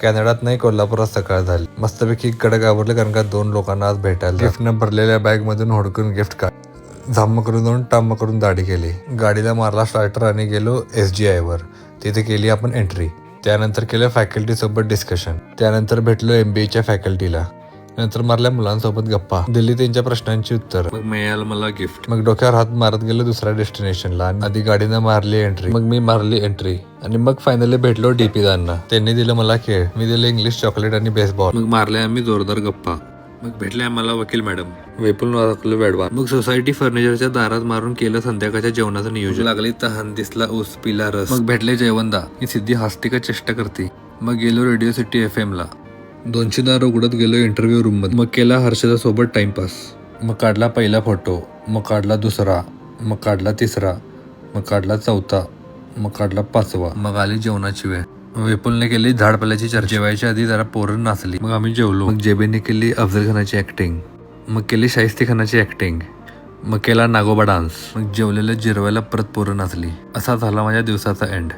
कॅनडात नाही कोल्हापुरात सकाळ झाली. मस्तपैकी कडक आवरले कारण का 2 लोकांना आज भेटायला. गिफ्टनं भरलेल्या बॅग मधून हुडकून गिफ्ट काढ, झाम्म करून जाऊन टाम्म करून दाढी केली. गाडीला मारला स्टार्टर आणि गेलो SGI वर. तिथे केली आपण एंट्री. त्यानंतर केलं फॅकल्टी सोबत डिस्कशन. त्यानंतर भेटलो MBAच्या फॅकल्टीला. नंतर मारल्या मुलांसोबत गप्पा, दिली त्यांच्या प्रश्नांची उत्तर. मग मिळालं मला गिफ्ट. मग डोक्यावर हात मारत गेलो दुसऱ्या डेस्टिनेशनला. आधी गाडीनं मारली एंट्री, मग मी मारली एंट्री आणि मग फायनली भेटलो DP दांना. त्यांनी दिलं मला खेळ, मी दिलं इंग्लिश चॉकलेट आणि बेसबॉल. मग मारले आम्ही जोरदार गप्पा. मग भेटले आम्हाला वकील मॅडम, वेपून वाजवलं वेडवा. मग सोसायटी फर्निचरच्या दारात मारून केलं संध्याकाळच्या जेवणाचं नियोजन. लागली तहान, दिसला ऊस, पिला रस. मग भेटले जयवंदा, ही सिद्धी हसते का चेष्टा करते. मग गेलो रेडिओ सिटी FM ला. 200 दार उघडत गेलो इंटरव्ह्यू रूम मध्ये. मग केला हर्षदा सोबत टाइमपास. मग काढला पहिला फोटो, मग काढला दुसरा, मग काढला तिसरा, मग काढला चौथा, मग काढला 5वा. मग आली जेवणाची वेळ. विपुलने केली झाडपाल्याची चर्चा. जेवायच्या आधी जरा पोरं नाचली. मग आम्ही जेवलो. मग जेबीने केली अफजल खानाची ऍक्टिंग. मग केली शाहिस्ते खानाची ऍक्टिंग. मग केला नागोबा डान्स. मग जेवलेलं जिरवायला परत पोरं नाचली. असा झाला माझ्या दिवसाचा एंड.